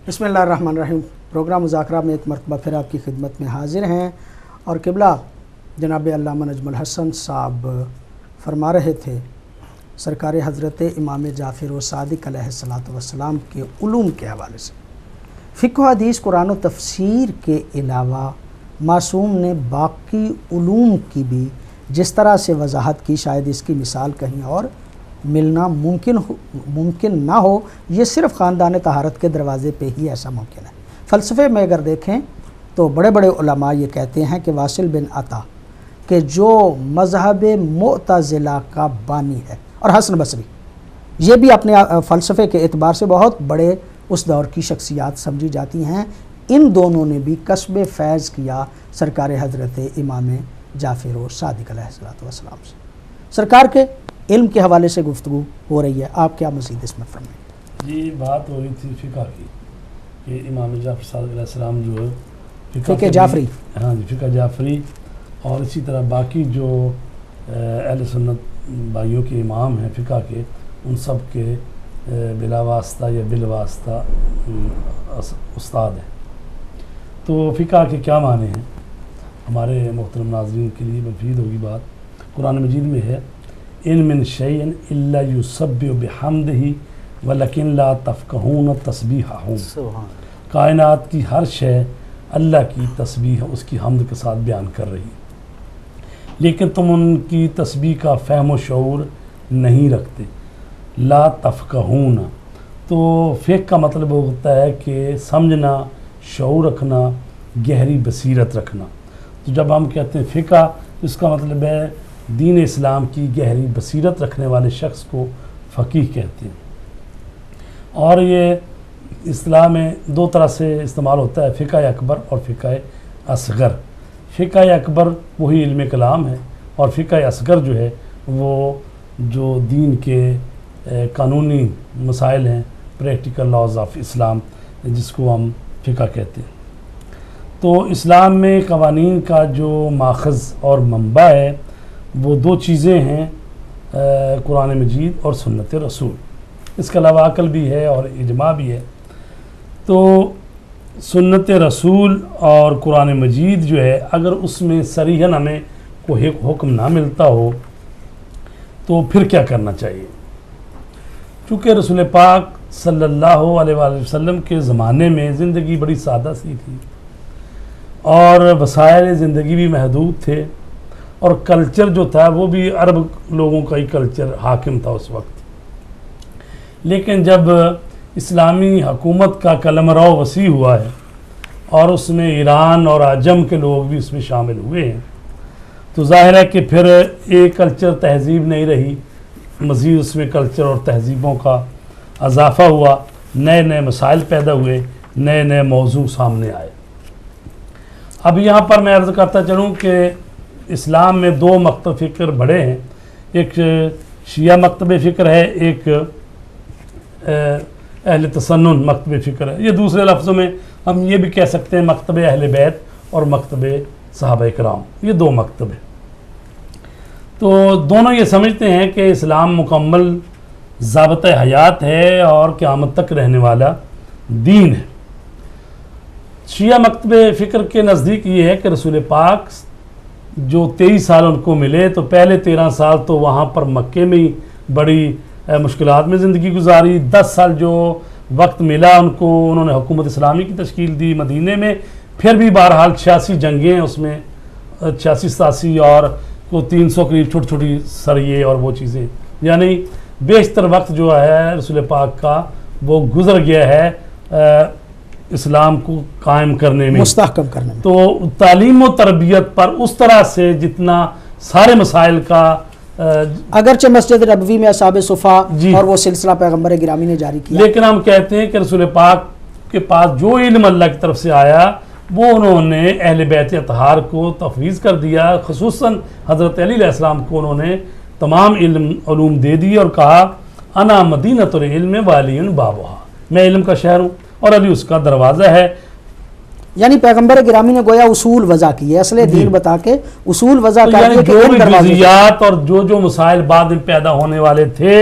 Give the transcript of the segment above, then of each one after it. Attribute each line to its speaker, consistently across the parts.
Speaker 1: बिस्मिल्लाहिर्रहमानिर्रहीम। प्रोग्राम मुज़ाकरा में एक मरतबा फिर आपकी खिदमत में हाजिर हैं और क़िबला जनाब अल्लामा नजमुल हसन साहब फरमा रहे थे सरकार हज़रत इमाम जाफ़र सादिक़ अलैहिस्सलातु वस्सलाम के उलूम के हवाले से। फ़िक़्ह हदीस कुरान व तफ़सीर के अलावा मासूम ने बाकी उलूम की भी जिस तरह से वजाहत की, शायद इसकी मिसाल कहीं और मिलना मुमकिन ना हो। ये सिर्फ़ ख़ानदान तहारत के दरवाज़े पे ही ऐसा मुमकिन है। फ़लसफ़े में अगर देखें तो बड़े बड़े उलमा ये कहते हैं कि वासिल बिन अता के जो मज़हब मुअतज़िला का बानी है और हसन बसरी, ये भी अपने फ़लसफ़े के एतबार से बहुत बड़े उस दौर की शख्सियात समझी जाती हैं। इन दोनों ने भी कस्ब फैज़ किया सरकार हज़रत इमाम जाफ़र सादिक़ अलैहिस्सलातु वस्सलाम से। सरकार के इल्म के हवाले से गुफ्तगू हो रही है, आप क्या मज़ीद इसमें फरमाएं?
Speaker 2: जी, बात हो रही थी फ़िक़्ह की कि इमाम जाफ़र सादिक़ अलैहिस्सलाम जो है
Speaker 1: फ़िक़्ह जाफ़री,
Speaker 2: हाँ जी, फ़िक़्ह जाफ़री और इसी तरह बाकी जो अहले सुन्नत भाइयों के इमाम हैं फ़िक़्ह के, उन सब के बिला वास्ता या बिल वास्ता उस्ताद हैं। तो फ़िक़्ह के क्या माने हैं हमारे मोहतरम नाज़रीन के लिए मुफीद होगी बात। कुरान मजीद में है, इन मिन शैइन इल्ला युसब्बिहु बिहम्दिही वलकिन ला तफ़क़हून तस्बीहहुम। कायनात की हर शय अल्लाह की तस्बीह उसकी हम्द के साथ बयान कर रही है, लेकिन तुम उनकी तस्बीह का फ़हम व शऊर नहीं रखते। ला तफ़क़हून, तो फ़िक़्ह का मतलब होता है कि समझना, शऊर रखना, गहरी बसीरत रखना। तो जब हम कहते हैं फ़िक़्ह, तो इसका मतलब है दीन इस्लाम की गहरी बसीरत रखने वाले शख्स को फ़क़ीह कहते हैं। और ये इस्लाम में दो तरह से इस्तेमाल होता है, फ़िक़्ह अकबर और फ़िक़्ह असग़र। फ़िक़्ह अकबर वही इल्म कलाम है और फ़िक़्ह असग़र जो है वो जो दीन के कानूनी मसाइल हैं, प्रैक्टिकल लॉज ऑफ इस्लाम, जिसको हम फ़िक़्ह कहते हैं। तो इस्लाम में क़वानीन का जो माख़ज़ और मंबा है वो दो चीज़ें हैं, कुरान मजीद और सुन्नत रसूल। इसके अलावा अक़ल भी है और इजमा भी है। तो सुन्नत रसूल और कुरान मजीद जो है, अगर उसमें सरीहन हमें कोई हुक्म ना मिलता हो तो फिर क्या करना चाहिए? चूँकि रसूल पाक सल्लल्लाहु अलैहि वसल्लम के ज़माने में ज़िंदगी बड़ी सादा सी थी और वसाइल ज़िंदगी भी महदूद थे और कल्चर जो था वो भी अरब लोगों का ही कल्चर हाकिम था उस वक्त। लेकिन जब इस्लामी हुकूमत का कलमराव वसी हुआ है और उसमें ईरान और अजम के लोग भी उसमें शामिल हुए हैं, तो ज़ाहिर है कि फिर एक कल्चर तहज़ीब नहीं रही, मज़ीद उसमें कल्चर और तहज़ीबों का इजाफ़ा हुआ, नए नए मसाइल पैदा हुए, नए नए मौजू सामने आए। अब यहाँ पर मैं अर्ज़ करता चलूँ कि इस्लाम में दो मकतब फ़िक्र बड़े हैं, एक शिया मकतब फ़िक्र है, एक अहले तसन्नुन मकतब फ़िक्र है। ये दूसरे लफ्ज़ों में हम ये भी कह सकते हैं मकतब अहले बैत और मकतब सहाबा इकराम, ये दो मकतब हैं। तो दोनों ये समझते हैं कि इस्लाम मुकम्मल ज़ाबता हयात है और क़यामत तक रहने वाला दीन है। शिया मकतब फ़िक्र के नज़दीक ये है कि रसूल पाक जो 23 साल उनको मिले, तो पहले 13 साल तो वहाँ पर मक्के में ही बड़ी मुश्किलात में ज़िंदगी गुजारी। 10 साल जो वक्त मिला उनको, उन्होंने हुकूमत इस्लामी की तश्कील दी मदीने में। फिर भी बहरहाल 86 जंगें, उसमें 86-87 और को 300 करीब छोटी छोटी सरिये और वो चीज़ें, यानी बेशतर वक्त जो है रसूल पाक का वो गुज़र गया है इस्लाम को कायम करने में,
Speaker 1: मुस्तहकम करने में।
Speaker 2: तो तालीम व तरबियत पर उस तरह से जितना सारे मसाइल का
Speaker 1: अगरचे मस्जिद नबवी में असहाब सुफ़ा और वो सिलसिला पैगम्बर गिरामी ने जारी किया,
Speaker 2: लेकिन हम कहते हैं कि रसूल पाक के पास जो इल्म अल्लाह की तरफ से आया वो उन्होंने अहले बैत अतहार को तफवीज़ कर दिया। खुसूसन हज़रत अली अलैहिस्सलाम को उन्होंने तमाम इल्म उलूम दे दिए और कहा, अना मदीनतुल इल्म वालियुन बाबुहा, मैं इल्म का शहर हूँ और अली उसका दरवाज़ा है।
Speaker 1: यानी पैगंबर गिरामी ने गोया उसूल वज़ा किए, असले दीन बता के उसूल वज़ा कर
Speaker 2: जो भी जुज़ियात और जो मसाइल बाद में पैदा होने वाले थे,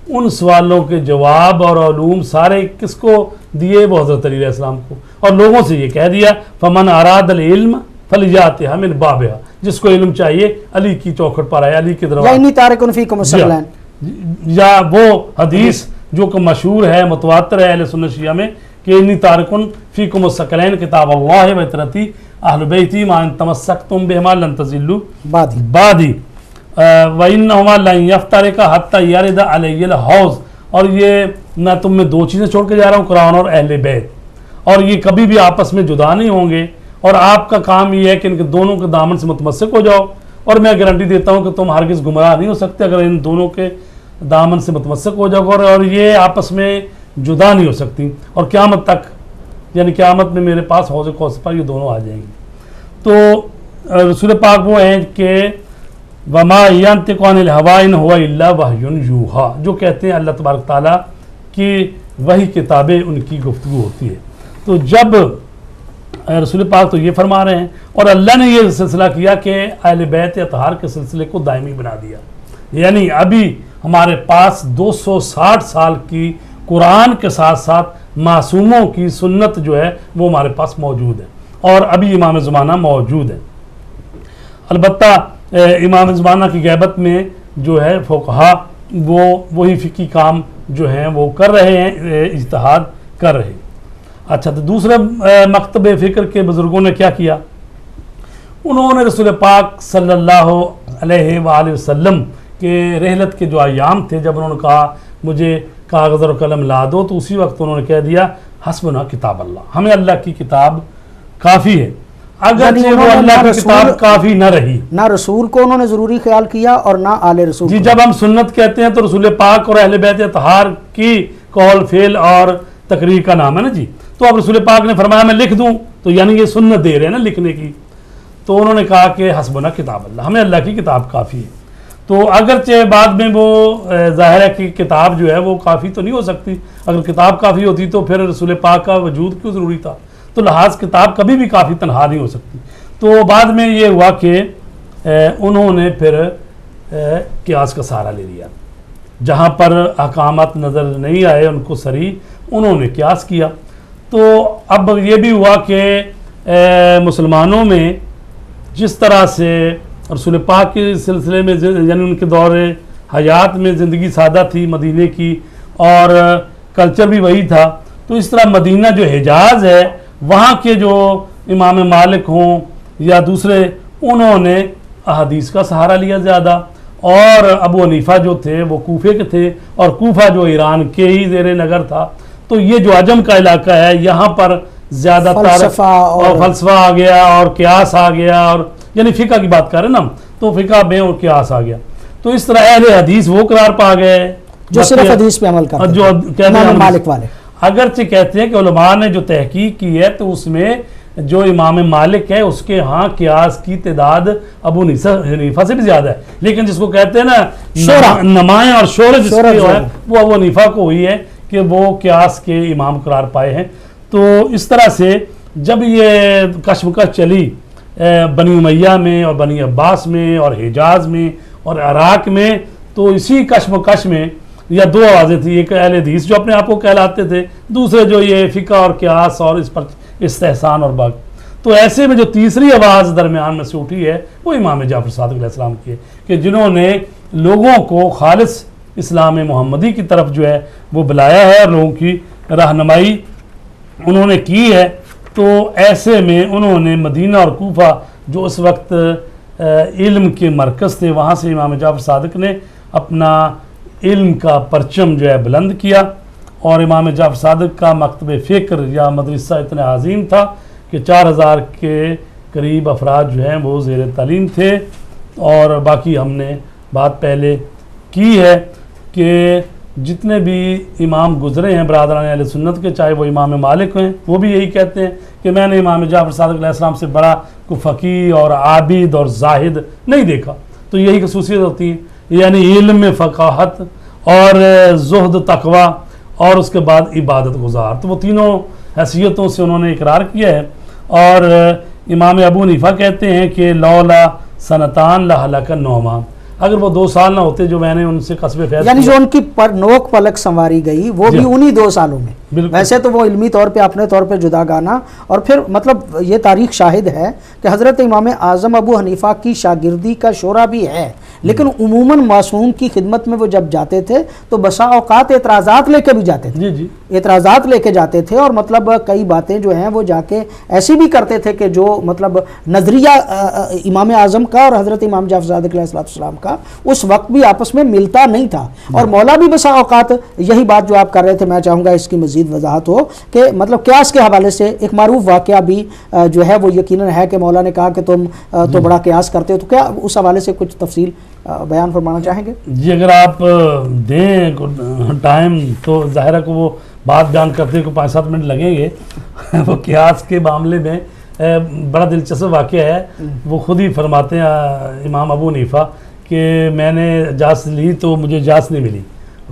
Speaker 2: उन सवालों के जवाब और उलूम सारे किसको दिए वो हज़रत अली अलैहिस्सलाम को, और लोगों से ये कह दिया फमन आरादल इल्म फलियात हमिल बाबिहा, जिसको इल्म चाहिए अली की चौखट पर आए, अली के दरबार, या वो हदीस जो कि मशहूर है मुतवातिर है अहले सुन्नत शिया में कि इन्नी तारिकुन फीकुम सकलैन किताब अल्लाह व इतरती अहल बैती मा इन तमस्सकतुम बिहिमा लन तज़िल्लू बादी व इन्नहुमा लन यफ्तरिका हत्ता यरिदा अलैहिल हौज़, और ये मैं तुम में दो चीज़ें छोड़ के जा रहा हूँ, कुरान और अहले बैत, और ये कभी भी आपस में जुदा नहीं होंगे, और आपका काम ये है कि इनके दोनों के दामन से मुतमस्सिक हो जाओ, और मैं गारंटी देता हूँ कि तुम हरगिज़ गुमराह नहीं हो सकते अगर इन दोनों के दामन से मुतमस्सिक हो जाओगे, और ये आपस में जुदा नहीं हो सकती, और क़यामत तक यानी क़यामत में मेरे पास हौज़ कौसर पर ये दोनों आ जाएंगे। तो रसूल पाक वो हैं कि वमा यंतिक़ु अनिल हवा इन हुवा इल्ला वहयुन यूहा, जो कहते हैं अल्लाह तबारक ताला की वही किताबें उनकी गुफ्तगू होती है। तो जब रसूल पाक तो ये फरमा रहे हैं, और अल्लाह ने ये सिलसिला किया कि अहले बैत अतहार के सिलसिले को दायमी बना दिया, यानी अभी हमारे पास 260 साल की कुरान के साथ साथ मासूमों की सुन्नत जो है वो हमारे पास मौजूद है, और अभी इमाम ज़माना मौजूद है। अलबत्ता इमाम ज़माना की गैबत में जो है फ़ुक़हा वो वही फ़िक़ी काम जो हैं वो कर रहे हैं, इज्तिहाद कर रहे हैं। अच्छा, तो दूसरे मकतब फ़िक्र के बुज़ुर्गों ने क्या किया, उन्होंने रसूल पाक सल्लल्लाहु अलैहि वसल्लम के रहलत के जो अयाम थे, जब उन्होंने कहा मुझे कागज़ और कलम ला दो, तो उसी वक्त उन्होंने कह दिया हस्बुना किताब अल्लाह, हमें अल्लाह की किताब काफ़ी है। अगर वो अल्लाह की किताब काफ़ी न रही,
Speaker 1: ना रसूल को उन्होंने ज़रूरी ख्याल किया और ना आले रसूल
Speaker 2: जी। जब हम सुन्नत कहते हैं तो रसूल पाक और अहले बैत अतहार की कौल फेल और तकरीर का नाम है ना जी। तो अब रसूल पाक ने फरमाया मैं लिख दूँ, तो यानी ये सुन्नत दे रहे हैं ना लिखने की। तो उन्होंने कहा कि हस्बुना किताब अल्लाह, हमें अल्लाह की किताब काफ़ी है। तो अगरचे बाद में वो ज़ाहिर है कि किताब जो है वो काफ़ी तो नहीं हो सकती, अगर किताब काफ़ी होती तो फिर रसूल पाक का वजूद क्यों ज़रूरी था, तो लिहाज किताब कभी भी काफ़ी तनहा नहीं हो सकती। तो बाद में ये हुआ कि उन्होंने फिर क़ियास का सहारा ले लिया, जहाँ पर अहकामात नज़र नहीं आए उनको सरी, उन्होंने क़ियास किया। तो अब ये भी हुआ कि मुसलमानों में जिस तरह से रसूल पाक के सिलसिले में यानी उनके दौर हयात में ज़िंदगी सादा थी मदीने की, और कल्चर भी वही था, तो इस तरह मदीना जो हिजाज़ है वहाँ के जो इमाम मालिक हों या दूसरे, उन्होंने अहादीस का सहारा लिया ज़्यादा, और अबू हनीफा जो थे वो कूफे के थे, और कूफा जो ईरान के ही ज़ेरे नगर था। तो ये जो अजम का इलाका है यहाँ पर ज़्यादातर फ़लसफ़ा आ गया और क़ियास आ गया, और यानी फ़िक़ा की बात कर रहे हैं ना, तो फ़िक़ा में और क़ियास आ गया। तो इस तरह अहले हदीस वो करार पा गए
Speaker 1: जो सिर्फ हदीस पे अमल करते हैं,
Speaker 2: जो कहते हैं
Speaker 1: मालिक वाले।
Speaker 2: अगरचे कहते हैं कि उलमा ने जो तहकीक की है तो उसमें जो इमाम मालिक है उसके यहाँ क़ियास की तादाद अबू हनीफा से भी ज़्यादा है, लेकिन जिसको कहते हैं ना नमाएं और शोहरत जिसकी है वो अबू हनीफा को हुई है कि वो क़ियास के इमाम करार पाए हैं। तो इस तरह से जब ये कशमकश चली बनी उमैया में और बनी अब्बास में और हिजाज में और इराक़ में, तो इसी कशमकश में या दो आवाज़ें थी, एक अहले हदीस जो अपने आप को कहलाते थे, दूसरे जो ये फ़िक़ा और क़ियास और इस पर इस्तेहसान और बाक़ी। तो ऐसे में जो तीसरी आवाज़ दरमियान में से उठी है वो इमाम जाफ़र सादिक़ अलैहिस्सलाम की है, कि जिन्होंने लोगों को खालिस इस्लाम मुहम्मदी की तरफ जो है वो बुलाया है और लोगों की रहनुमाई उन्होंने की है। तो ऐसे में उन्होंने मदीना और कूफा जो उस वक्त इल्म के मरकज़ थे, वहाँ से इमाम जाफ़र सादिक़ ने अपना इल्म का परचम जो है बुलंद किया, और इमाम जाफ़र सादिक़ का मकतब फ़िक्र या मदरसा इतना अजीम था कि 4000 के करीब अफराद जो हैं वो ज़ेर तालीम थे। और बाकी हमने बात पहले की है कि जितने भी इमाम गुज़रे हैं बरादरान अहले सुन्नत के, चाहे वो इमाम मालिक हैं, वो भी यही कहते हैं कि मैंने इमाम जाफ़र सादिक़ अलैहिस्सलाम से बड़ा को फ़क़ीह और आबिद और जाहिद नहीं देखा। तो यही खसूसियत होती है, यानी इल्म में फ़क़ाहत और ज़ुहद तक़वा और उसके बाद इबादत गुज़ार, तो वो तीनों हैसियतों से उन्होंने इकरार किया है। और इमाम अबू हनीफा कहते हैं कि लौला सनतान लहलक नौमान, अगर वो 2 साल ना होते जो मैंने उनसे कस्बे फैज़,
Speaker 1: यानी जो उनकी नोक पलक संवारी गई वो भी उन्हीं 2 सालों में,
Speaker 2: बिल्कुल।
Speaker 1: वैसे तो वो इल्मी तौर पे अपने तौर पे जुदागाना, और फिर मतलब ये तारीख शाहिद है कि हज़रत इमाम आज़म अबू हनीफ़ा की शागिर्दी का शोरा भी है, लेकिन उमूमन मासूम की खिदमत में वो जब जाते थे तो बसा औकात एतराज़ात लेके भी जाते थे।
Speaker 2: जी जी,
Speaker 1: एतराज़ात लेके जाते थे, और मतलब कई बातें जो हैं वो जाके ऐसी भी करते थे कि जो मतलब नज़रिया इमाम आज़म का और हज़रत इमाम जाफ़र सादिक़ अलैहिस्सलाम का उस वक्त भी आपस में मिलता नहीं था। और मौला भी बसा औकात यही बात जो आप कर रहे थे, मैं चाहूँगा इसकी मज़ीद वजाहत हो कि मतलब क्यास के हवाले से एक मारूफ वाक़या भी जो है वो यकीनन है कि मौला ने कहा कि तुम तो बड़ा क्यास करते हो, तो क्या उस हवाले से कुछ तफसील बयान फरमाना चाहेंगे?
Speaker 2: जी अगर आप दें टाइम तो ज़ाहिर है कि वो बात बयान करते को 5-7 मिनट लगेंगे। वो क्यास के मामले में बड़ा दिलचस्प वाक़या है। वो खुद ही फरमाते हैं इमाम अबू हनीफ़ा कि मैंने इजाज़त ली तो मुझे इजाज़त नहीं मिली।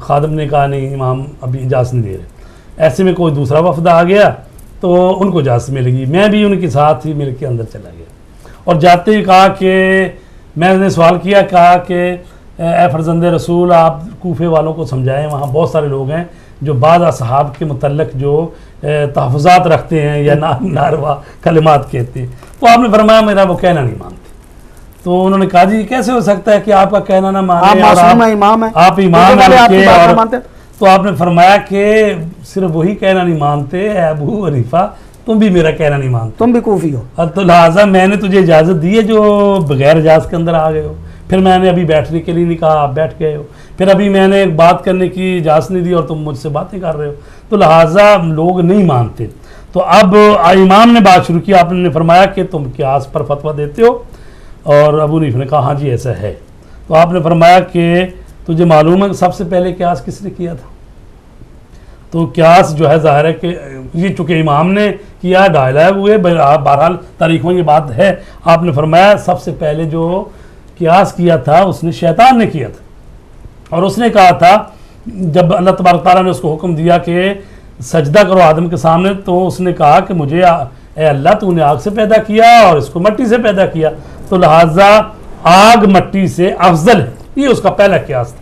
Speaker 2: खादिम ने कहा नहीं इमाम अभी इजाज़त नहीं दे रहे। ऐसे में कोई दूसरा वफ़द आ गया तो उनको इजाज़त मिलेगी। मैं भी उनके साथ ही मिल के अंदर चला गया और जाते ही कहा कि मैंने सवाल किया, कहा कि ए फरजंद रसूल आप कूफे वालों को समझाएं, वहाँ बहुत सारे लोग हैं जो बाद असहाब के मुतल्लक जो तहफ़्फ़ुज़ात रखते हैं या नारवा कलिमात कहते हैं। तो आपने फरमाया मेरा वो कहना नहीं मानते। तो उन्होंने कहा जी कैसे हो सकता है कि आपका कहना ना माने, आप इमाम हैं। तो आपने फरमाया कि सिर्फ वही कहना नहीं मानते अबू हनीफ़ा, तुम भी मेरा कहना नहीं मानते,
Speaker 1: तुम भी कूफी हो।
Speaker 2: तो लिहाजा मैंने तुझे इजाज़त दी है जो बगैर इजाज़त के अंदर आ गए हो। फिर मैंने अभी बैठने के लिए नहीं कहा, आप बैठ गए हो। फिर अभी मैंने बात करने की इजाज़त नहीं दी और तुम मुझसे बातें कर रहे हो। तो लिहाजा लोग नहीं मानते। तो अब इमाम ने बात शुरू की, आपने फरमाया कि तुम क्यास पर फतवा देते हो, और अबू हनीफ़ा ने कहा हाँ जी ऐसा है। तो आपने फरमाया कि तुझे मालूम है कि सबसे पहले क्यास किसने किया था? तो क्यास जो है ज़ाहिर है कि ये चूँकि इमाम ने किया, डायलॉग हुए, बहरहाल तारीखों की बात है। आपने फरमाया सबसे पहले जो क्यास किया था उसने शैतान ने किया था। और उसने कहा था जब अल्लाह तबारक तआला ने उसको हुक्म दिया कि सजदा करो आदम के सामने, तो उसने कहा कि मुझे ए अल्लाह तूने आग से पैदा किया और इसको मिट्टी से पैदा किया, तो लिहाजा आग मिट्टी से अफजल है। ये उसका पहला क्यास था।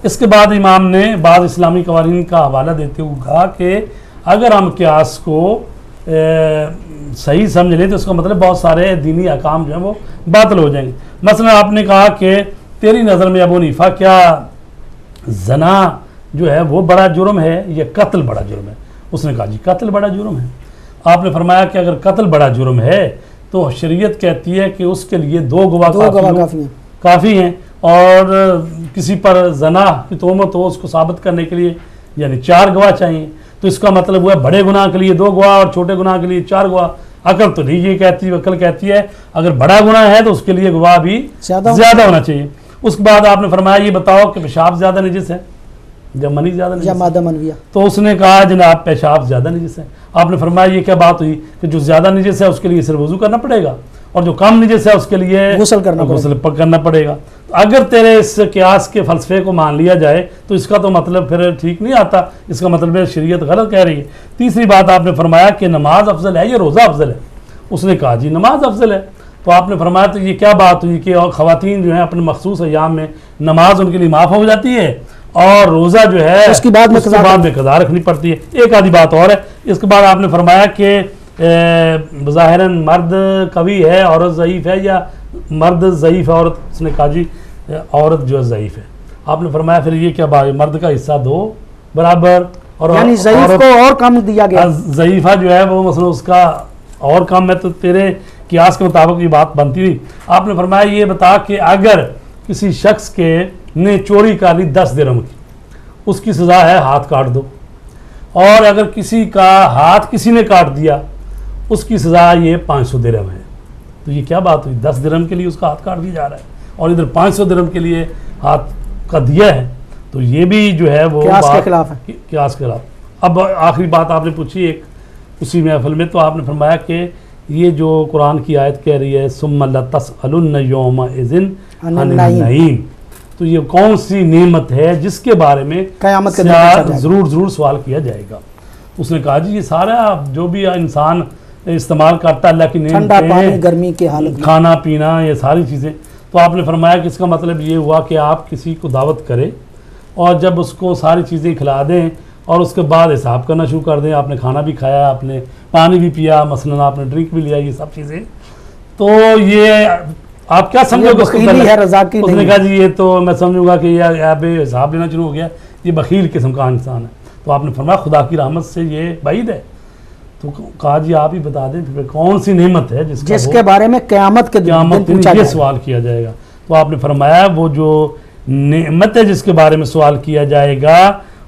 Speaker 2: इसके बाद इमाम ने बाद इस्लामी कवानीन का हवाला देते हुए कहा कि अगर हम क्यास को सही समझ लें तो इसका मतलब बहुत सारे दीनी अहकाम जो हैं वो बातिल हो जाएंगे। मसलन आपने कहा कि तेरी नज़र में अबू हनीफ़ा क्या जना जो है वो बड़ा जुर्म है या कत्ल बड़ा जुर्म है? उसने कहा जी कत्ल बड़ा जुर्म है। आपने फरमाया कि अगर कत्ल बड़ा जुर्म है तो शरीयत कहती है कि उसके लिए 2 गवाह काफ़ी हैं, और किसी पर जना की तोहमत हो उसको साबित करने के लिए यानी 4 गवाह चाहिए। तो इसका मतलब हुआ बड़े गुनाह के लिए 2 गवाह और छोटे गुनाह के लिए 4 गवाह। अकल तो नहीं ये कहती, अकल कहती है अगर बड़ा गुनाह है तो उसके लिए गवाह भी ज़्यादा होना चाहिए। उसके बाद आपने फरमाया ये बताओ कि पेशाब ज़्यादा नजिस है या मनी ज़्यादा नजिस है? तो उसने कहा जनाब पेशाब ज़्यादा नजिस है। आपने फरमाया ये क्या बात हुई कि जो ज़्यादा नजिस है उसके लिए सिर्फ वज़ू करना पड़ेगा और जो कम नजिस है उसके लिए गुस्ल करना पड़ेगा। तो अगर तेरे इस क्यास के फ़लसफ़े को मान लिया जाए तो इसका तो मतलब फिर ठीक नहीं आता, इसका मतलब है शरीयत गलत कह रही है। तीसरी बात आपने फरमाया कि नमाज अफजल है या रोज़ा अफजल है? उसने कहा जी नमाज अफजल है। तो आपने फरमाया तो ये क्या बात हुई कि और ख़वातीन जो हैं अपने मखसूस अय्याम में नमाज उनके लिए माफ़ हो जाती है और रोज़ा जो है उसके बाद में कज़ा रखनी पड़ती है। एक आधी बात और है। इसके बाद आपने फरमाया कि ज़ाहिरन मर्द कवी है औरत ज़ईफ़ है या मर्द ज़ईफ़ है औरत? उसने कहा जी औरत जो है ज़ईफ़ है। आपने फरमाया फिर ये क्या बात है, मर्द का हिस्सा 2 बराबर और यानी ज़ईफ़ को और कम दिया गया। ज़ईफ़ा जो है वो मसलन उसका और कम है, तो तेरे कियास के मुताबिक ये बात बनती हुई। आपने फरमाया ये बता कि अगर किसी शख्स के ने चोरी कर ली 10 दिरहम की, उसकी सज़ा है हाथ काट दो, और अगर किसी का हाथ किसी ने काट दिया उसकी सज़ा ये 500 दिरहम है। तो ये क्या बात हुई, 10 दिरहम के लिए उसका हाथ काट दिया जा रहा है और इधर 500 दिरहम के लिए हाथ का दिया है। तो ये भी जो है वो क्यास के खिलाफ है, क्यास के खिलाफ। अब आखिरी बात आपने पूछी एक उसी महफिल में, तो आपने फरमाया कि ये जो कुरान की आयत कह रही है सुम्मा लतसअलुन्न यौमइज़िन अनिन नईम, तो ये कौन सी नेमत है जिसके बारे में क़यामत के दिन ज़रूर सवाल किया जाएगा? उसने कहा जी ये सारा जो भी इंसान इस्तेमाल करता है अल्लाह की नेमतें, गर्मी की हालत, खाना पीना, ये सारी चीज़ें। तो आपने फरमाया कि इसका मतलब ये हुआ कि आप किसी को दावत करें और जब उसको सारी चीज़ें खिला दें और उसके बाद हिसाब करना शुरू कर दें, आपने खाना भी खाया, आपने पानी भी पिया, मसलन आपने ड्रिंक भी लिया, ये सब चीज़ें, तो ये आप क्या समझोगे उसको?
Speaker 1: है रज़ाकी
Speaker 2: उसने
Speaker 1: नहीं
Speaker 2: कहा जी ये तो मैं समझूंगा कि यार यहाँ पे हिसाब लेना शुरू हो गया, ये बखील किस्म का इंसान है। तो आपने फरमाया खुदा की रहमत से ये बाइद है। तो कहा जी आप ही बता दें फिर कौन सी नेमत है
Speaker 1: जिसके बारे में क़यामत के दिन पूछा
Speaker 2: ये सवाल किया जाएगा। तो आपने फरमाया वो जो नेमत है जिसके बारे में सवाल किया जाएगा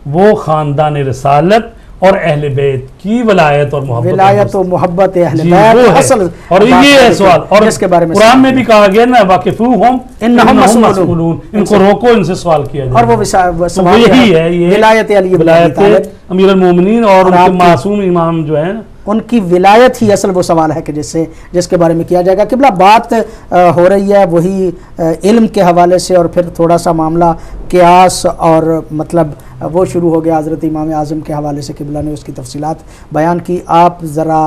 Speaker 2: वो ख़ानदान रिसालत और अहले बैत की वलायत और मोहब्बत,
Speaker 1: विलायत और मोहब्बत अहले बैत असल,
Speaker 2: और ये है सवाल। और
Speaker 1: जिसके बारे में
Speaker 2: कुरान में भी कहा गया ना वाकिफूहुम इन्नहुम मसऊलून, इनको रोको, इनसे सवाल किया जाए।
Speaker 1: और वो सवाल
Speaker 2: यही है, ये
Speaker 1: विलायत
Speaker 2: अमीर अल मोमिनीन और उनके मासूम इमाम जो है ना,
Speaker 1: उनकी विलायत ही असल वो सवाल है कि जिसके बारे में किया जाएगा। किबला बात हो रही है वही इल्म के हवाले से, और फिर थोड़ा सा मामला क़ियास और मतलब वो शुरू हो गया हज़रत इमाम आज़म के हवाले से। किबला ने उसकी तफसीलात बयान की। आप ज़रा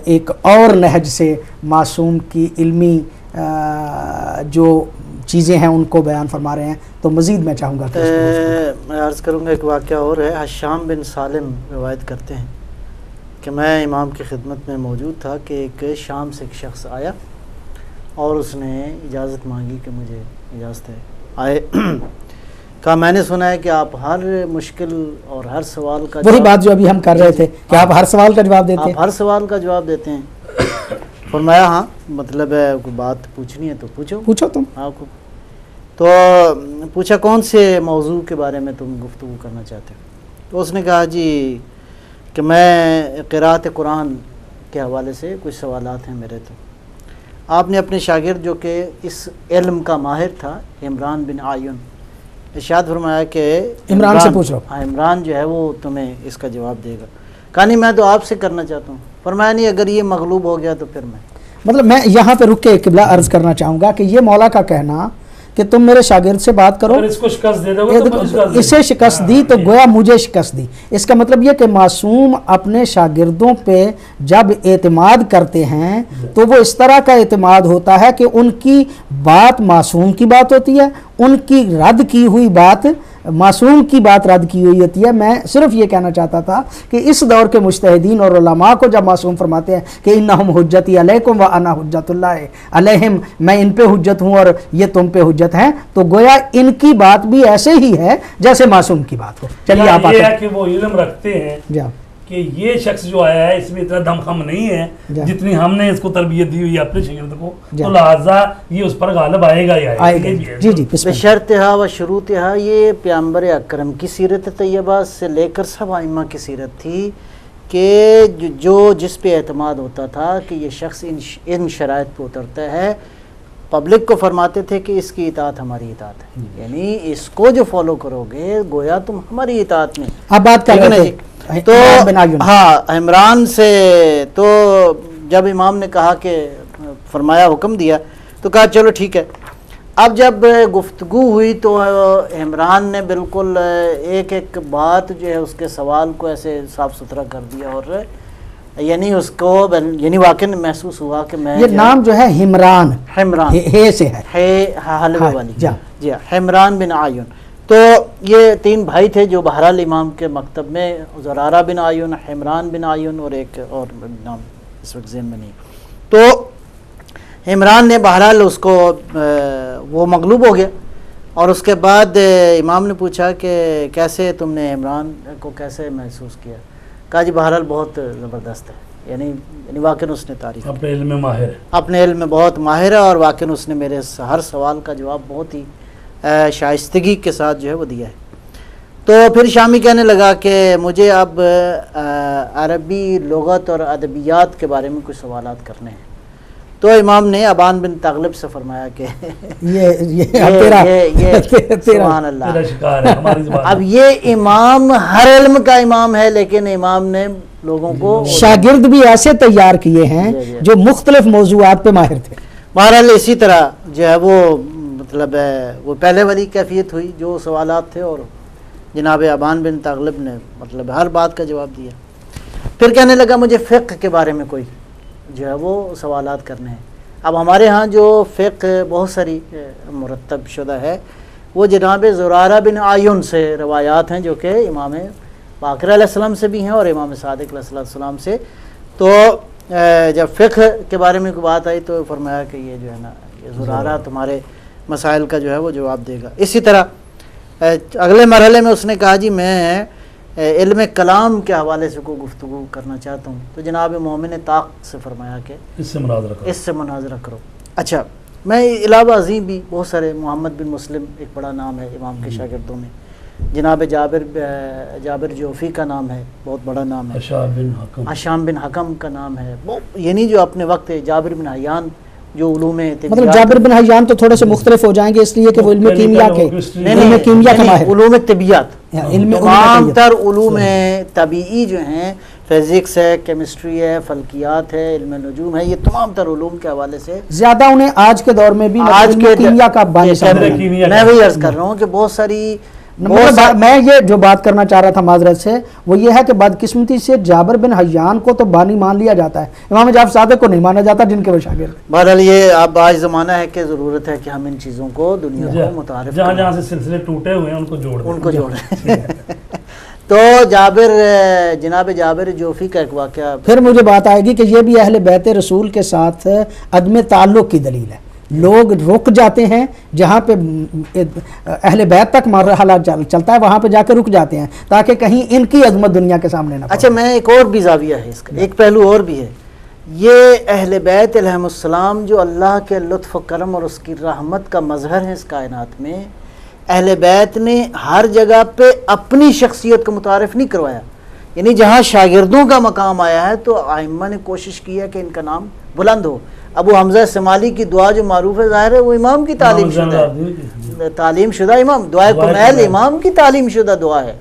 Speaker 1: एक और नहज से मासूम की इल्मी जो चीज़ें हैं उनको बयान फरमा रहे हैं, तो मज़ीद मैं चाहूँगा कि
Speaker 3: मैं अर्ज़ करूँगा एक वाक़या और है। हशाम बिन सालिम रिवायत करते हैं कि मैं इमाम की खिदमत में मौजूद था कि एक शाम से एक शख्स आया और उसने इजाज़त मांगी कि मुझे इजाज़त है आए। कहा मैंने सुना है कि आप हर मुश्किल और हर सवाल का
Speaker 1: वही बात जो अभी हम कर रहे थे कि आप हर सवाल का जवाब देते हैं।
Speaker 3: आप हर सवाल का जवाब देते हैं। फरमाया हाँ, मतलब है कोई बात पूछनी है तो पूछो तुम आपको। तो पूछा कौन से मौजू के बारे में तुम गुफ्तगू करना चाहते हो? तो उसने कहा जी कि मैं क़िराअत कुरान के हवाले से कुछ सवालात हैं मेरे। तो आपने अपने शागिर्द जो कि इस इल्म का माहिर था इमरान बिन आयुन, इरशाद फरमाया कि
Speaker 1: इमरान से पूछ लो।
Speaker 3: हाँ, इमरान जो है वो तुम्हें इसका जवाब देगा। कहा नहीं मैं तो आपसे करना चाहता हूँ। फरमाया नहीं अगर ये मगलूब हो गया तो फिर मैं
Speaker 1: मतलब मैं यहाँ पे रुक के किबला अर्ज़ करना चाहूँगा कि ये मौला का कहना कि तुम मेरे शागिर्द से बात करो,
Speaker 2: इसको शिकस्त दे दोगे तो
Speaker 1: इसे शिकस्त दी तो गोया मुझे शिकस्त दी। इसका मतलब ये कि मासूम अपने शागिर्दों पे जब एतमाद करते हैं तो वो इस तरह का एतमाद होता है कि उनकी बात मासूम की बात होती है, उनकी रद्द की हुई बात मासूम की बात रद्द की हुई होती है। मैं सिर्फ ये कहना चाहता था कि इस दौर के मुज्तहिदीन और उलमा को जब मासूम फरमाते हैं कि इन्नहुम हुज्जती अलैकुम व अना हुज्जतुल्लाहि अलैहिम, मैं इन पे हुज्जत हूँ और ये तुम पे हुज्जत हैं, तो गोया इनकी बात भी ऐसे ही है जैसे मासूम की बात हो। चलिए आप
Speaker 2: ये है कि वो इल्म रखते हैं कि ये शख्स जो आया है इसमें इतना दमखम नहीं है जितनी हमने इसको तरबियत दी हुई है अपने शागिर्द को, तो लिहाजा ये उस पर गालिब आएगा ही आएगा।
Speaker 1: जी
Speaker 3: बशर्तिहा व शुरूतिहा, ये पैगंबर अकरम की सीरत तैयबा से लेकर सब आइम्मा की सीरत थी कि जो जिस पे एतमाद होता था कि ये शख्स इन शराइत पर उतरता है, पब्लिक को फरमाते थे कि इसकी इताअत हमारी इताअत है, यानी इसको जो फॉलो करोगे गोया तुम हमारी इताअत में।
Speaker 1: आप बात कर रहे थे
Speaker 3: तो हाँ इमरान से, तो जब इमाम ने कहा कि फरमाया हुक्म दिया तो कहा चलो ठीक है। अब जब गुफ्तगू हुई तो इमरान ने बिल्कुल एक एक बात जो है उसके सवाल को ऐसे साफ सुथरा कर दिया, और यानी उसको यानी वाकई महसूस हुआ कि मैं
Speaker 1: ये नाम जो है हिमरान हे से है
Speaker 3: हलवे वाली जी हिमरान बिन आयुन। तो ये तीन भाई थे जो बहरहाल इमाम के मकतब में ज़रारा बिन आयुन, हिमरान बिन आयुन और एक और नाम इस वक्त ज़हन में नहीं। तो इमरान ने बहरहाल उसको वो मगलूब हो गया, और उसके बाद इमाम ने पूछा कि कैसे तुमने इमरान को कैसे महसूस किया? कहा जी बहरहाल बहुत ज़बरदस्त है, यानी वाकई उसने तारीफ,
Speaker 2: अपने इल्म में माहिर है,
Speaker 3: अपने इल्म में बहुत माहिर है, और वाकई उसने मेरे हर सवाल का जवाब बहुत ही शाइस्तगी के साथ जो है वो दिया है। तो फिर शामी कहने लगा कि मुझे अब अरबी लुगत और अदबियात के बारे में कुछ सवालात करने हैं। तो इमाम ने अबान बिन तगलब से फरमाया कि ये सुभान अल्लाह। अब ये इमाम हर इल्म का इमाम है, लेकिन इमाम ने लोगों को
Speaker 1: शागिर्द भी ऐसे तैयार किए हैं जो मुख्तलिफ मौजूआत पे माहिर थे।
Speaker 3: बहरहाल इसी तरह जो है वो मतलब वो पहले वाली कैफियत हुई जो सवालात थे, और जनाब अबान बिन तगलब ने मतलब हर बात का जवाब दिया। फिर कहने लगा मुझे फ़िक़्ह के बारे में कोई जो है वो सवालात करने हैं। अब हमारे यहाँ जो फ़िक़्ह बहुत सारी मुरतब शुदा है वो जनाब ज़ुरारा बिन आयुन से रवायात हैं जो कि इमाम बाक़र अलैहिस्सलाम से भी हैं और इमाम सादिक अलैहिस्सलाम से। तो जब फ़िक़्ह के बारे में कोई बात आई तो फरमाया कि ये जो है ना, ये ज़ुरारा तुम्हारे मसाइल का जो है वो जवाब देगा। इसी तरह अगले मरहले में उसने कहा जी मैं इल्म कलाम के हवाले से कोई गुफ्तगू करना चाहता हूँ। तो जनाब मोमिन ताक़ से फरमाया कि इससे मुनाज़रा करो। अच्छा, मैं इलावा अज़ीम भी बहुत सारे, मोहम्मद बिन मुस्लिम एक बड़ा नाम है इमाम के शागिर्दों में, जनाब जाबिर जोफ़ी का नाम है, बहुत बड़ा नाम है, हशाम बिन हकम का नाम है, यानी जो अपने वक्त है, जाबिर बिन हयान जो उलूम
Speaker 1: मतलब जाबिर बिन हयान तो थोड़े से मुख्तलिफ हो जाएंगे इसलिए कि वो इल्म कीमिया के, इल्म कीमिया का माहिर,
Speaker 3: उलूम तिबियात, तमाम तर उलूम तबीई जो हैं, फिजिक्स है, केमिस्ट्री है, फल्कियात है, इल्म नजूम है, ये तमाम तर उलूम के हवाले से
Speaker 1: ज्यादा उन्हें आज के दौर में भी आज के कीमिया का
Speaker 3: मैं वही अर्ज कर रहा हूँ कि बहुत सारी
Speaker 1: मैं ये जो बात करना चाह रहा था माजरत से वो ये है कि बदकिस्मती से जाबिर बिन हयान को तो बानी मान लिया जाता है, इमाम जाफ़र सादिक को नहीं माना जाता जिनके वो शागिर्द।
Speaker 3: बहरहाल ये अब आज ज़माना है कि ज़रूरत है कि हम इन चीज़ों को दुनिया को मुतारिफ,
Speaker 2: जहाँ से सिलसिले टूटे हुए हैं उनको जोड़ें।
Speaker 3: तो जनाब जाबिर जोफ़ी का एक वाक़या
Speaker 1: फिर मुझे बात आएगी कि ये भी अहले बैत रसूल के साथ अदम ताल्लुक़ की दलील है। लोग रुक जाते हैं जहाँ पे अहले बैत तक मरहला चलता है, वहाँ पे जाकर रुक जाते हैं ताकि कहीं इनकी अजमत दुनिया के सामने ना।
Speaker 3: अच्छा, मैं एक और भी ज़ाविया है इसका, एक पहलू और भी है। ये अहले बैत अलैहिमुस्सलाम जो अल्लाह के लुत्फ़ करम और उसकी रहमत का मज़हर है इस कायनात में, अहले बैत ने हर जगह पे अपनी शख्सियत को मुतारिफ नहीं करवाया। यानी जहाँ शागिर्दों का मकाम आया है तो आइम्मा ने कोशिश की है कि इनका नाम बुलंद हो। अबू हमज़ा समाली की दुआ जो मारूफ है, ज़ाहिर है वो इमाम की तालीम शुदा है, तालीम शुदा इमाम, दुआए कुमैल इमाम की तालीम शुदा दुआ है।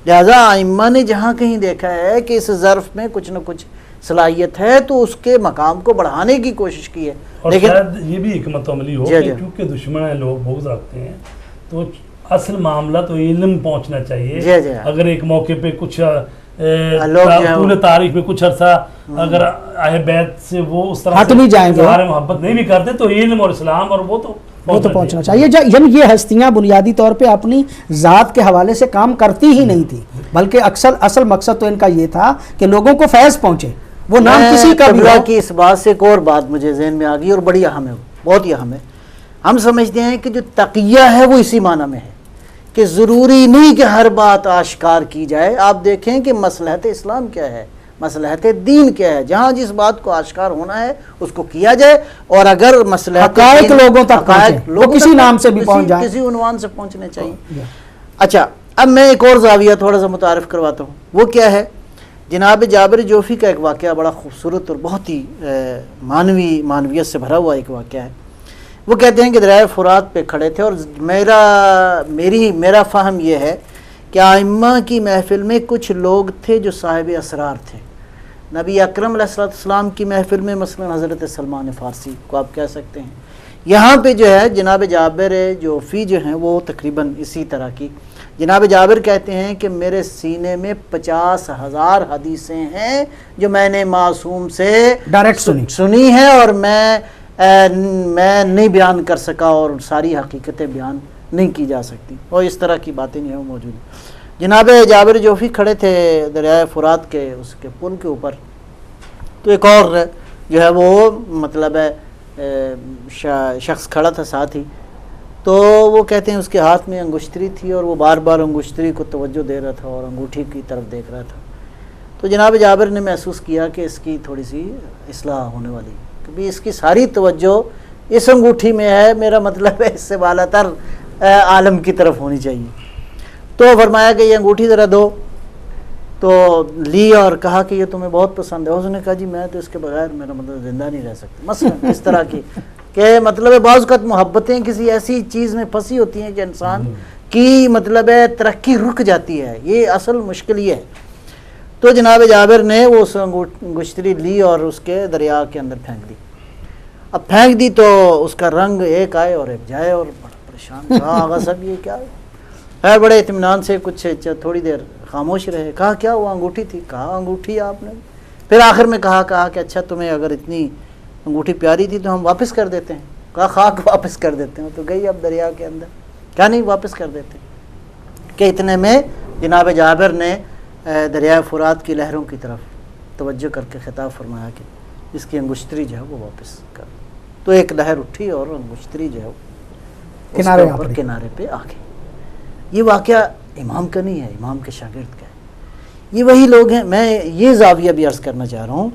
Speaker 3: लिहाजा आइम्मा ने जहाँ कहीं देखा है कि इस ज़र्फ़ में कुछ न कुछ सलाहियत है तो उसके मकाम को बढ़ाने की कोशिश की है।
Speaker 2: लेकिन ये भी हिकमत अमली हो कि क्योंकि दुश्मन है, लोग बुग़्ज़ रखते हैं, तो असल मामला तो इल्म पहुँचना चाहिए। अगर एक मौके पे कुछ पूरे तारीख में कुछ अर्सा अगर अहले बैत से वो उस तरह
Speaker 1: से जाएंगे,
Speaker 2: मोहब्बत नहीं भी करते तो इल्म और इस्लाम और वो तो
Speaker 1: पहुंचना चाहिए। जब ये हस्तियां बुनियादी तौर पे अपनी ज़ात के हवाले से काम करती ही नहीं थी, बल्कि असल मकसद तो इनका ये था कि लोगों को फैज़ पहुंचे, वो नाम किसी का भी
Speaker 3: की। इस बात से एक और बात मुझे जहन में आ गई और बड़ी अहम है, बहुत ही अहम है। हम समझते हैं कि जो तक़िया है वो इसी माना में है कि ज़रूरी नहीं कि हर बात आश्कार की जाए। आप देखें कि मसलहत इस्लाम क्या है, मसलहत दीन क्या है, जहाँ जिस बात को आश्कार होना है उसको किया जाए। और अगर मसलहत
Speaker 1: लोगों तक किसी नाम से भी पहुँच जाए,
Speaker 3: किसी उन्वान से पहुँचने चाहिए। अच्छा, अब मैं एक और ज़ाविया थोड़ा सा मुतारिफ करवाता हूँ। वो क्या है, जनाब जाबिर जोफ़ी का एक वाक़या बड़ा खूबसूरत और बहुत ही मानवीयत से भरा हुआ एक वाक़या है। वो कहते हैं कि दरिया फ़ुरात पे खड़े थे और मेरा फ़हम ये है कि आइम्मा की महफ़िल में कुछ लोग थे जो साहिब असरार थे। नबी अकरम अलैहिस्सलाम की महफ़िल में मसलन हज़रत सलमान फ़ारसी को आप कह सकते हैं। यहाँ पे जो है जनाब जाबिर जोफ़ी जो हैं वो तकरीबन इसी तरह की। जनाब जाबिर कहते हैं कि मेरे सीने में 50,000 हदीसें हैं जो मैंने मासूम से
Speaker 1: डायरेक्ट
Speaker 3: सुनी है और मैं नहीं बयान कर सका और सारी हकीकतें बयान नहीं की जा सकती, और इस तरह की बातें नहीं मौजूद। जनाब जाबिर जोफ़ी खड़े थे दरिया फ़ुरात के उसके पुल के ऊपर, तो एक और जो है वो मतलब है शख्स खड़ा था साथ ही। तो वो कहते हैं उसके हाथ में अंगूष्ठरी थी और वो बार बार अंगूष्ठरी को तवज्जो दे रहा था और अंगूठी की तरफ देख रहा था। तो जनाब जाबिर ने महसूस किया कि इसकी थोड़ी सी इस्लाह होने वाली, क्योंकि इसकी सारी तवज्जो इस अंगूठी में है, मेरा मतलब है इससे बालातर आलम की तरफ होनी चाहिए। तो फरमाया कि ये अंगूठी ज़रा दो, तो ली और कहा कि ये तुम्हें बहुत पसंद है। उसने कहा जी मैं तो इसके बगैर मेरा मतलब ज़िंदा नहीं रह सकता। मसलन इस तरह की कि मतलब बाज़ वक़्त मोहब्बतें किसी ऐसी चीज़ में फंसी होती हैं कि इंसान की मतलब है तरक्की रुक जाती है, ये असल मुश्किल ये है। तो जनाब जाबिर ने वो उस अंगूष्ठरी ली और उसके दरिया के अंदर फेंक दी। अब फेंक दी तो उसका रंग एक आए और एक जाए, और बड़ा परेशान कहा आगा सब ये क्या है। बड़े इत्मीनान से कुछ थोड़ी देर खामोश रहे। कहा क्या वो अंगूठी थी? कहा अंगूठी आपने। फिर आखिर में कहा कि अच्छा तुम्हें अगर इतनी अंगूठी प्यारी थी तो हम वापस कर देते हैं। कहा खाक वापस कर देते हैं। तो गई अब दरिया के अंदर, क्या नहीं वापस कर देते। कि इतने में जनाब जाबिर ने दरियाए फुरात की लहरों की तरफ तवज्जो करके खिताब फरमाया कि इसकी अंगुश्तरी जो है वो वापस कर। तो एक लहर उठी और अंगुश्तरी जो है वो
Speaker 1: किनारे
Speaker 3: उसके ऊपर किनारे पे आ गई। ये वाक़या इमाम का नहीं है, इमाम के शागिर्द का है। ये वही लोग हैं। मैं ये जाविया भी अर्ज़ करना चाह रहा हूँ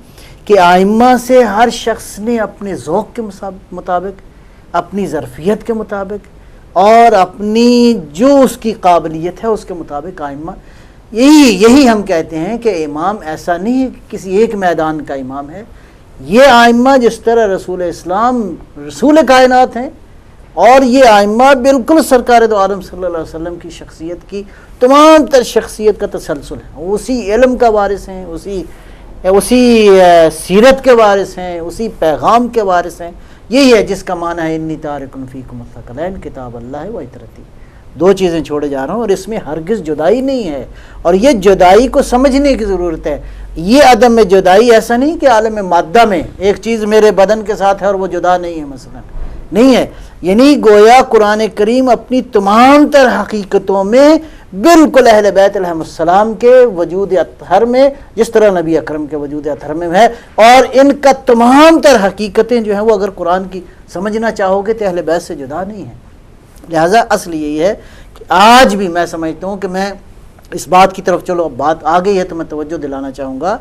Speaker 3: कि आइम्मा से हर शख्स ने अपने ज़ौक़ के मुताबिक, अपनी ज़रफ़ियत के मुताबिक और अपनी जो उसकी काबिलियत है उसके मुताबिक आइम्मा, यही हम कहते हैं कि इमाम ऐसा नहीं है कि किसी एक मैदान का इमाम है। ये आइम्मा जिस तरह रसूल इस्लाम रसूल कायनात हैं, और ये आइम्मा बिल्कुल सरकार दो आलम सल्लल्लाहु अलैहि वसल्लम की शख्सियत की तमाम तर शख्सियत का तसलसल है। उसी इल्म का वारिस हैं, उसी सीरत के वारिस हैं, उसी पैगाम के वारिस हैं। यही है जिसका माना है इन्नी तारिकुन फीकुम अस-सकलैन किताब अल्लाह व इतरती। दो चीज़ें छोड़े जा रहा हूँ और इसमें हरगिज़ जुदाई नहीं है, और ये जुदाई को समझने की ज़रूरत है। ये अदम में जुदाई ऐसा नहीं कि आलम मादा में एक चीज़ मेरे बदन के साथ है और वो जुदा नहीं है, मसलन नहीं है। यानी गोया कुरान करीम अपनी तमाम तर हकीकतों में बिल्कुल अहले बैत अलैहिस्सलाम के वजूद अतहर में, जिस तरह नबी अकरम के वजूद अतहर में है, और इनका तमाम तर हकीकतें जो हैं वो अगर कुरान की समझना चाहोगे तो अहले बैत से जुदा नहीं है। लिहाजा असल यही है कि आज भी मैं समझता हूँ कि मैं इस बात की तरफ, चलो अब बात आ गई है तो मैं तवज्जो दिलाना चाहूँगा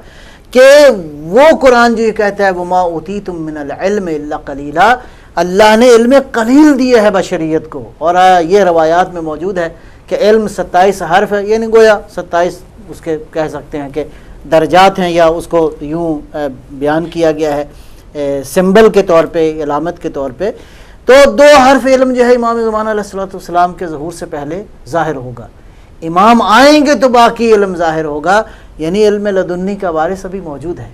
Speaker 3: कि वो कुरान जो ये कहता है वमा ऊतीतुम मिनल इल्म इल्ला कलीला, अल्लाह ने इल्म कलील दिया है बशरियत को। और ये रवायात में मौजूद है कि इल्म 27 हर्फ है, यानी गोया 27 उसके कह सकते हैं कि दर्जात हैं, या उसको यूँ बयान किया गया है सिंबल के तौर पे, इलामत के तौर पे। तो 2 हर्फ इल्म जो है इमाम ज़मान अलैहिस्सलाम के ज़हूर से पहले ज़ाहिर होगा, इमाम आएंगे तो बाकी इल्म ज़ाहिर होगा। यानी इल्म लदुन्नी का वारिस अभी मौजूद है,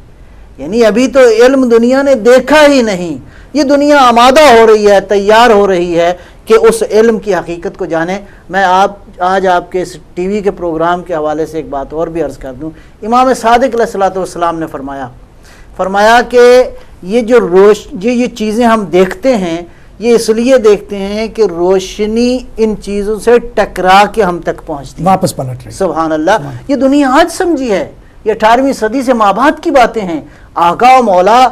Speaker 3: यानी अभी तो इल्म दुनिया ने देखा ही नहीं, ये दुनिया आमादा हो रही है, तैयार हो रही है कि उस इल्म की हकीकत को जाने। मैं आज आपके इस टीवी के प्रोग्राम के हवाले से एक बात और भी अर्ज़ कर दूँ। इमाम सादिक अलैहिस्सलाम ने फरमाया कि ये चीज़ें हम देखते हैं, ये इसलिए देखते हैं कि रोशनी इन चीज़ों से टकरा के हम तक पहुँचती है,
Speaker 1: वापस पलट रही।
Speaker 3: सुभान अल्लाह, ये दुनिया आज समझी है, ये 18वीं सदी से माबाद की बातें हैं। आका व मौला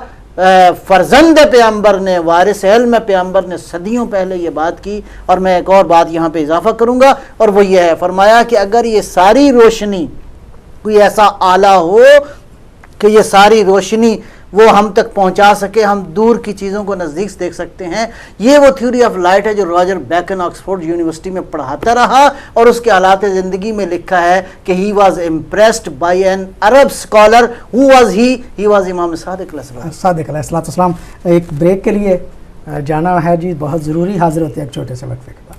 Speaker 3: फर्जंद पैगंबर ने, वारिस इल्म पैगंबर ने सदियों पहले ये बात की। और मैं एक और बात यहाँ पे इजाफा करूँगा, और वो ये है, फरमाया कि अगर ये सारी रोशनी कोई ऐसा आला हो कि ये सारी रोशनी वो हम तक पहुंचा सके, हम दूर की चीज़ों को नज़दीक से देख सकते हैं। ये वो थ्योरी ऑफ लाइट है जो रॉजर बेकन ऑक्सफोर्ड यूनिवर्सिटी में पढ़ाता रहा, और उसके हालात ज़िंदगी में लिखा है कि he was impressed by an Arab scholar who was he was इमाम सादिक अलैहिस्सलाम।
Speaker 1: एक ब्रेक के लिए जाना है जी, बहुत ज़रूरी, हाजिर होते हैं एक छोटे से वक्फे।